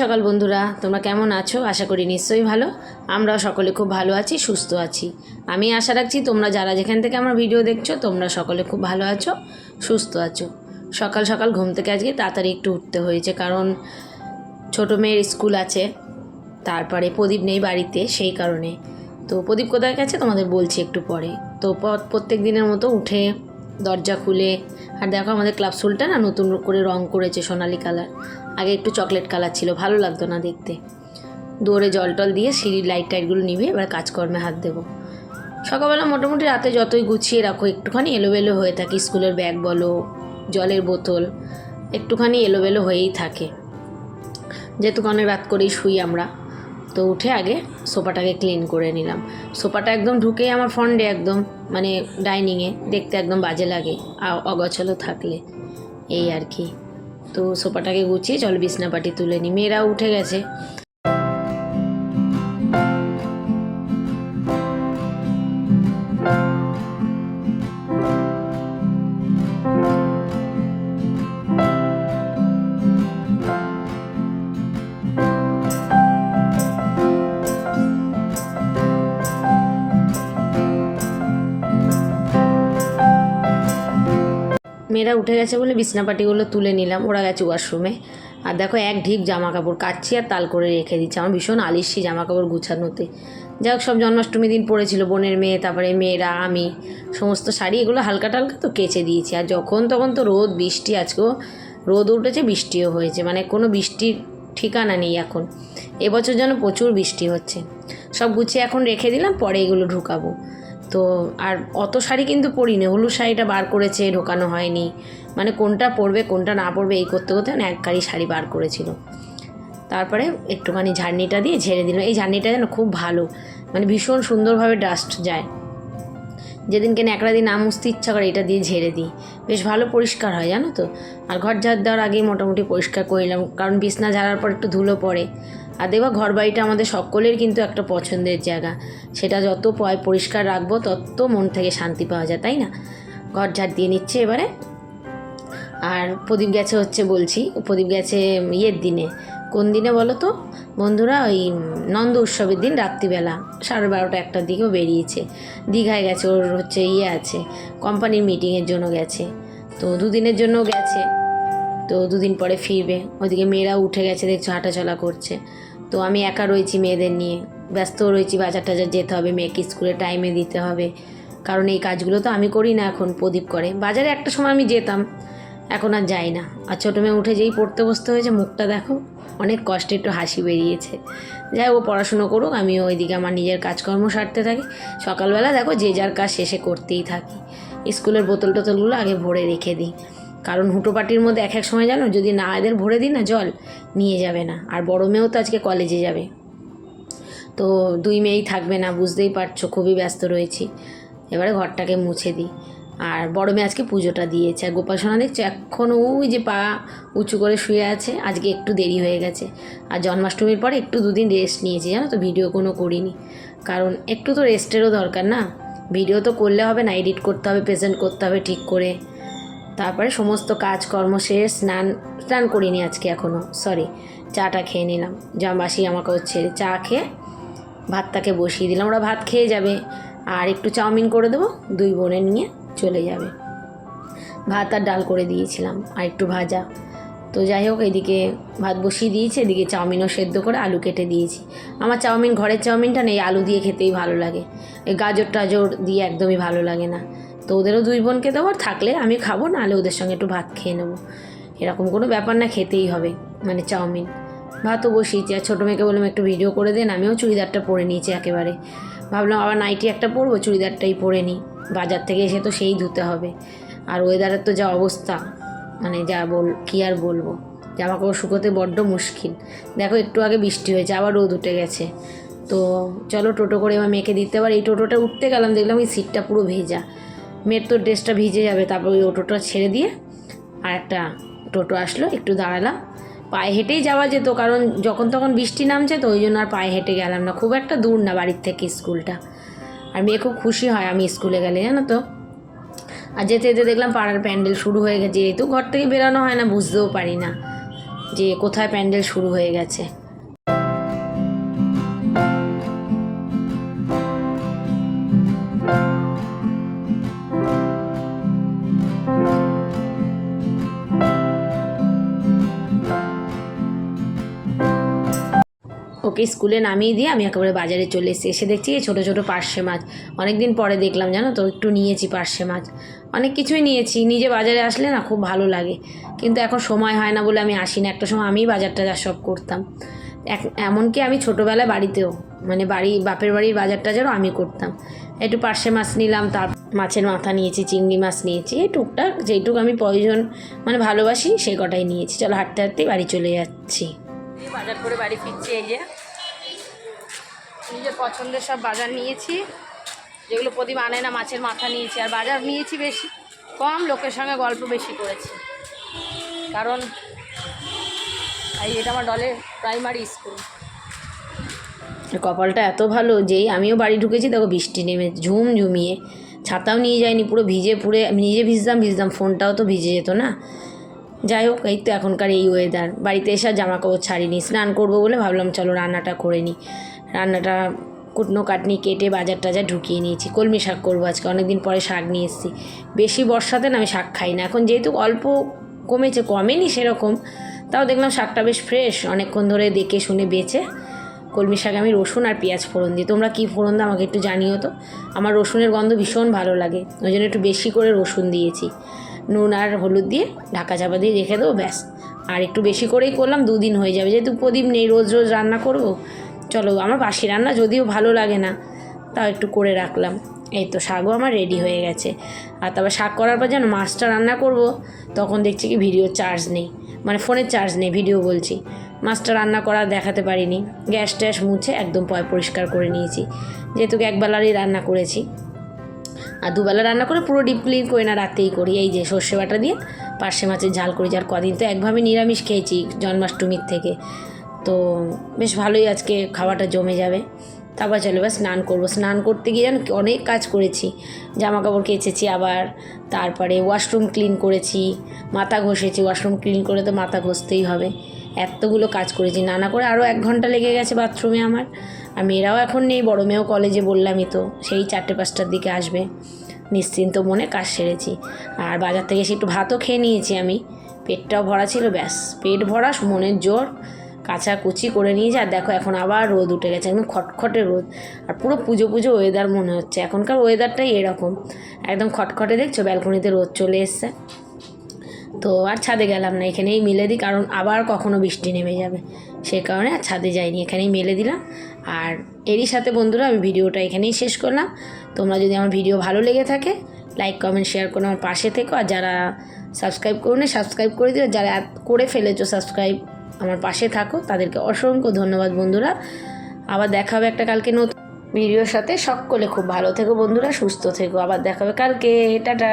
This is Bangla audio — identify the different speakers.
Speaker 1: সকাল বন্ধুরা, তোমরা কেমন আছো? আশা করি নিশ্চয়ই ভালো। আমরাও সকলে খুব ভালো আছি, সুস্থ আছি। আমি আশা রাখছি তোমরা যারা যেখান থেকে আমার ভিডিও দেখছো তোমরা সকলে খুব ভালো আছো, সুস্থ আছো। সকাল সকাল ঘুম থেকে আজকে তাড়াতাড়ি একটু উঠতে হয়েছে, কারণ ছোটো মেয়ের স্কুল আছে, তারপরে প্রদীপ নেই বাড়িতে, সেই কারণে। তো প্রদীপ কোথায় গেছে তোমাদের বলছি একটু পরে। তো প্রত্যেক দিনের মতো উঠে দরজা খুলে, আর দেখো আমাদের ক্লাব স্কুলটা না নতুন করে রং করেছে সোনালি কালার, আগে একটু চকলেট কালার ছিল, ভালো লাগতো না দেখতে। দৌড়ে জল টল দিয়ে সিঁড়ির লাইট টাইটগুলো নিভে এবার কাজকর্মে হাত দেবো। সকালবেলা মোটামুটি রাতে যতই গুছিয়ে রাখো একটুখানি এলোমেলো হয়ে থাকে, স্কুলের ব্যাগ বলো, জলের বোতল একটুখানি এলোমেলো হয়েই থাকে, যেহেতু অনেক রাত করেই শুই আমরা। তো উঠে আগে সোফাটাকে ক্লিন করে নিলাম। সোফাটা একদম ঢুকেই আমার ফ্রন্টে একদম মানে ডাইনিংয়ে দেখতে একদম বাজে লাগে অগোছালো থাকলে, এই আর কি। তো সোফাটাকে গুছিয়ে চল বিছনাপাটি তুলে নিই। মেয়েরাও উঠে গেছে। মেয়েরা উঠে গেছে বলে বিছনাপাটিগুলো তুলে নিলাম, ওরা গেছে ওয়াশরুমে। আর দেখো এক ঢিপ জামা কাপড় কাচ্ছি আর তাল করে রেখে দিচ্ছি। আমার ভীষণ আলিস্যি জামা কাপড় গুছানোতে। যাই হোক, সব জন্মাষ্টমী দিন পড়েছিল বোনের মেয়ে, তারপরে মেয়েরা, আমি, সমস্ত শাড়ি এগুলো হালকা টালকা তো কেচে দিয়েছি। আর যখন তখন তো রোদ বৃষ্টি, আজকেও রোদ উঠেছে, বৃষ্টিও হয়েছে, মানে কোনো বৃষ্টির ঠিকানা নেই এখন। এবছর যেন প্রচুর বৃষ্টি হচ্ছে। সব গুছিয়ে এখন রেখে দিলাম, পরে এগুলো ঢুকাবো। তো আর অত শাড়ি কিন্তু পরিনি, হলুদ শাড়িটা বার করেছে, ঢোকানো হয়নি, মানে কোনটা পরবে কোনটা না পরবে এই করতে করতে এক গাড়ি শাড়ি বার করেছিল। তারপরে একটুখানি ঝাড়নিটা দিয়ে ঝেড়ে দিলাম। এই ঝাড়নিটা যেন খুব ভালো, মানে ভীষণ সুন্দরভাবে ডাস্ট যায়। যেদিনকে ন্যাকড়া দিয়ে না মুছতে ইচ্ছা করে এটা দিয়ে ঝেড়ে দিই, বেশ ভালো পরিষ্কার হয় জানো তো। আর ঘর ঝাড় দেওয়ার আগেই মোটামুটি পরিষ্কার করে নিলাম, কারণ বিছনা ঝাড়ার পর একটু ধুলো পড়ে। আর দেখো ঘর বাড়িটা আমাদের সকলের কিন্তু একটা পছন্দের জায়গা, সেটা যত পরিষ্কার রাখবো তত মন থেকে শান্তি পাওয়া যায়, তাই না? ঘর ঝাড় দিয়ে নিচ্ছে এবারে। আর প্রদীপ গেছে হচ্ছে বলছি, প্রদীপ গেছে ইয়ের দিনে। কোন দিনে বলো তো বন্ধুরা? ওই নন্দ উৎসবের দিন রাত্রিবেলা 12:30 একটার দিকেও বেরিয়েছে, দীঘায় গেছে। ওর হচ্ছে আছে, কোম্পানির মিটিংয়ের জন্য গেছে। তো দুদিনের জন্য গেছে, তো দুদিন পরে ফিরবে। ওইদিকে মেয়েরা উঠে গেছে, দেখছো হাঁটাচলা করছে। তো আমি একা রয়েছি মেয়েদের নিয়ে, ব্যস্ত রয়েছি, বাজার টাজার যেতে হবে, মেয়েকে স্কুলে টাইমে দিতে হবে, কারণ এই কাজগুলো তো আমি করি না, এখন প্রদীপ করে। বাজারে একটা সময় আমি যেতাম, এখন আর যাই না। আর ছোটো মেয়ে উঠে যেই পড়তে বসতে হয়েছে, মুখটা দেখো, অনেক কষ্টে একটু হাসি বেরিয়েছে। যাই ও পড়াশুনো করুক, আমিও ওইদিকে আমার নিজের কাজকর্ম সারতে থাকি। সকালবেলা দেখো যে যার কাজ শেষে করতেই থাকি। স্কুলের বোতল টোতলগুলো আগে ভরে রেখে দিই, কারণ হুটোপাটির মধ্যে এক এক সময় জানো যদি না এদের ভরে দিই না জল, নিয়ে যাবে না। আর বড় মেয়েও তো আজকে কলেজে যাবে, তো দুই মেয়েই থাকবে না, বুঝতেই পারছো, খুবই ব্যস্ত রয়েছি। এবারে ঘরটাকে মুছে দিই। আর বড় মেয়ে আজকে পুজোটা দিয়েছে। আর গোপাল সোনা দেখছো এখন ওই যে পা উঁচু করে শুয়ে আছে, আজকে একটু দেরি হয়ে গেছে। আর জন্মাষ্টমীর পরে একটু দুদিন রেস্ট নিয়েছি জানো তো, ভিডিও কোনো করিনি, কারণ একটু তো রেস্টেরও দরকার না। ভিডিও তো করলে হবে না, এডিট করতে হবে, প্রেজেন্ট করতে হবে ঠিক করে। তারপরে সমস্ত কাজকর্ম শেষ, স্নান করিনি আজকে এখনও, সরি, চাটা খেয়ে নিলাম। বাসি জামাকাপড় ছেড়ে চা খেয়ে ভাতটাকে বসিয়ে দিলাম। ওরা ভাত খেয়ে যাবে, আর একটু চাউমিন করে দেবো, দুই বোনে নিয়ে চলে যাবে। ভাত আর ডাল করে দিয়েছিলাম, আর একটু ভাজা। তো যাই হোক, এদিকে ভাত বসিয়ে দিয়েছি, এদিকে চাউমিনও সেদ্ধ করে আলু কেটে দিয়েছি। আমার চাউমিন, ঘরের চাউমিনটা নেই, আলু দিয়ে খেতেই ভালো লাগে, এই গাজর টাজর দিয়ে একদমই ভালো লাগে না। তো ওদেরও দুই বোনকে দেবো, আর থাকলে আমি খাবো, না হলে ওদের সঙ্গে একটু ভাত খেয়ে নেবো, এরকম কোনো ব্যাপার না, খেতেই হবে মানে চাউমিন। ভাতও বসিয়েছি। আর ছোটো মেয়েকে বললাম একটু ভিডিও করে দেন, আমিও চুড়িদারটা পরে নিয়েছি একেবারে। ভাবলাম আবার নাইটি একটা পরবো, চুড়িদারটাই পরে নিই, বাজার থেকে এসে তো সেই ধুতে হবে। আর ওয়েদারের তো যা অবস্থা, মানে কী আর বলবো, জামা কাপড় শুকোতে বড্ড মুশকিল। দেখো একটু আগে বৃষ্টি হয়েছে, আবার রোদ উঠে গেছে। তো চলো টোটো করে এবার মেয়েকে দিতে পারি। এই টোটোটা উঠতে গেলাম, দেখলাম এই সিটটা পুরো ভেজা, মেয়ের তো ড্রেসটা ভিজে যাবে। তারপর ওই অটোটা ছেড়ে দিয়ে আর একটা টোটো আসলো, একটু দাঁড়ালাম। পায়ে হেঁটেই যাওয়া যেত, কারণ যখন তখন বৃষ্টি নামছে, তো ওই জন্য আর পায়ে হেঁটে গেলাম না, খুব একটা দূর না বাড়ির থেকে স্কুলটা। আর মেয়ে খুব খুশি হয় আমি স্কুলে গেলে জানো তো। আর যেতে যেতে দেখলাম পাড়ার প্যান্ডেল শুরু হয়ে গেছে, যেহেতু ঘর থেকে বেরোনো হয় না, বুঝতেও পারি না। যে কোথায় প্যান্ডেল শুরু হয়ে গেছে। ওকে স্কুলে নামিয়ে দিয়ে আমি একেবারে বাজারে চলে এসেছি। এসে দেখছি এই ছোটো ছোটো পার্শে মাছ, অনেক দিন পরে দেখলাম জানো তো, একটু নিয়েছি পার্শে মাছ। অনেক কিছুই নিয়েছি, নিজে বাজারে আসলে না খুব ভালো লাগে, কিন্তু এখন সময় হয় না বলে আমি আসি না। একটা সময় আমিই বাজারটা সব করতাম, এমনকি আমি ছোটোবেলায় বাড়িতেও, মানে বাপের বাড়ির বাজার টাজারও আমি করতাম। একটু পার্শে মাছ নিলাম, তার মাছের মাথা নিয়েছি, চিংড়ি মাছ নিয়েছি, এই টুকটাক যেইটুকু আমি প্রয়োজন মানে ভালোবাসি সেই কটাই নিয়েছি। চলো হাঁটতে হাঁটতেই বাড়ি চলে যাচ্ছি। বাজার করে বাড়ি ফিরছি, এই যে নিজের পছন্দের সব বাজার নিয়েছি, যেগুলো প্রদীপ আনে না। মাছের মাথা নিয়েছি, আর বাজার নিয়েছি বেশি কম, লোকের সঙ্গে গল্প বেশি করেছি, কারণ এই এটা আমার ডলের প্রাইমারি স্কুল। কপালটা এত ভালো যেই আমিও বাড়ি ঢুকেছি দেখো বৃষ্টি নেমে ঝুমঝুমিয়ে, ছাতাও নিয়ে যায়নি, পুরো ভিজে পুরে আমি নিজে ভিজতাম, ফোনটাও তো ভিজে যেত না। যাই হোক, এই তো এখনকার এই ওয়েদার। বাড়িতে এসে জামা কাপড় ছাড়িনি, স্নান করবো বলে ভাবলাম চলো রান্নাটা করে নিই। রান্নাটা কুটনো কাটনি কেটে বাজার টাজার ঢুকিয়ে নিয়েছি। কলমি শাক করবো আজকে, অনেকদিন পরে শাক নিয়ে এসেছি। বেশি বর্ষাতে না আমি শাক খাই না, এখন যেহেতু অল্প কমেনি সেরকম, তাও দেখলাম শাকটা বেশ ফ্রেশ, অনেকক্ষণ ধরে দেখে শুনে বেছে। কলমি শাক আমি রসুন আর পেঁয়াজ ফোড়ন দিই, তোমরা কী ফোড়ন দাও আমাকে একটু জানিও তো। আমার রসুনের গন্ধ ভীষণ ভালো লাগে, ওই জন্য একটু বেশি করে রসুন দিয়েছি। নুন আর হলুদ দিয়ে ঢাকা চাপা দিয়ে রেখে দেবো, ব্যাস। আর একটু বেশি করেই করলাম, 2 দিন হয়ে যাবে, যেহেতু প্রদীপ নেই, রোজ রোজ রান্না করব। চলো, আমার বাসি রান্না যদিও ভালো লাগে না, তাও একটু করে রাখলাম। এই তো শাকও আমার রেডি হয়ে গেছে। আর তারপর শাক করার পর যেন মাছটা রান্না করব, তখন দেখছি কি ভিডিও চার্জ নেই, মানে ফোনের চার্জ নেই, ভিডিও বলছি। মাছটা রান্না করা দেখাতে পারিনি, গ্যাস ট্যাস মুছে একদম পরিষ্কার করে নিয়েছি, যেহেতু একবেলারই রান্না করেছি। আর দুবেলা রান্না করে পুরো ডিপ ক্লিন করি না, রাতেই করি। এই যে সর্ষে বাটা দিয়ে পার্শে মাছের ঝাল করি, যার কদিন তো একভাবে নিরামিষ খেয়েছি জন্মাষ্টমীর থেকে, তো বেশ ভালোই আজকে খাওয়াটা জমে যাবে। তারপর চলো এবার স্নান করবো। স্নান করতে গিয়ে যেন অনেক কাজ করেছি, জামা কাপড় কেচেছি, আবার তারপরে ওয়াশরুম ক্লিন করেছি, মাথা ঘষেছি। ওয়াশরুম ক্লিন করে তো মাথা ঘষতেই হবে, এতগুলো কাজ করেছি। নানা করে আরও 1 ঘন্টা লেগে গেছে বাথরুমে আমার। আর মেয়েরাও এখন নেই, বড় মেয়েও কলেজে, বললামই তো, সেই 4টে-5টার দিকে আসবে। নিশ্চিন্ত মনে কাজ সেরেছি। আর বাজার থেকে এসে একটু ভাতও খেয়ে নিয়েছি আমি, পেটটাও ভরা ছিল, ব্যাস পেট ভরা, মনের জোর, কাচাকুচি করে নিয়েছি। আর দেখো এখন আবার রোদ উঠে গেছে, একদম খটখটে রোদ, আর পুরো পুজো ওয়েদার মনে হচ্ছে। এখনকার ওয়েদারটাই এরকম, একদম খটখটে। দেখছো ব্যালকনিতে রোদ চলে এসছে। তো আর ছাদে গেলাম না, এখানেই মেলে দিই, কারণ আবার কখনো বৃষ্টি নেমে যাবে, সে কারণে আর ছাদে যাইনি, এখানেই মেলে দিলাম। আর এরই সাথে বন্ধুরা আমি ভিডিওটা এখানেই শেষ করলাম। তোমরা যদি আমার ভিডিও ভালো লেগে থাকে, লাইক কমেন্ট শেয়ার করে আমার পাশে থেকো। আর যারা সাবস্ক্রাইব করুন, সাবস্ক্রাইব করে দিও। যারা করে ফেলেছো সাবস্ক্রাইব, আমার পাশে থাকো, তাদেরকে অসংখ্য ধন্যবাদ বন্ধুরা। আবার দেখা হবে একটা কালকে নতুন ভিডিওর সাথে। সকলে খুব ভালো থেকো বন্ধুরা, সুস্থ থেকো। আবার দেখা হবে কালকে, টাটা।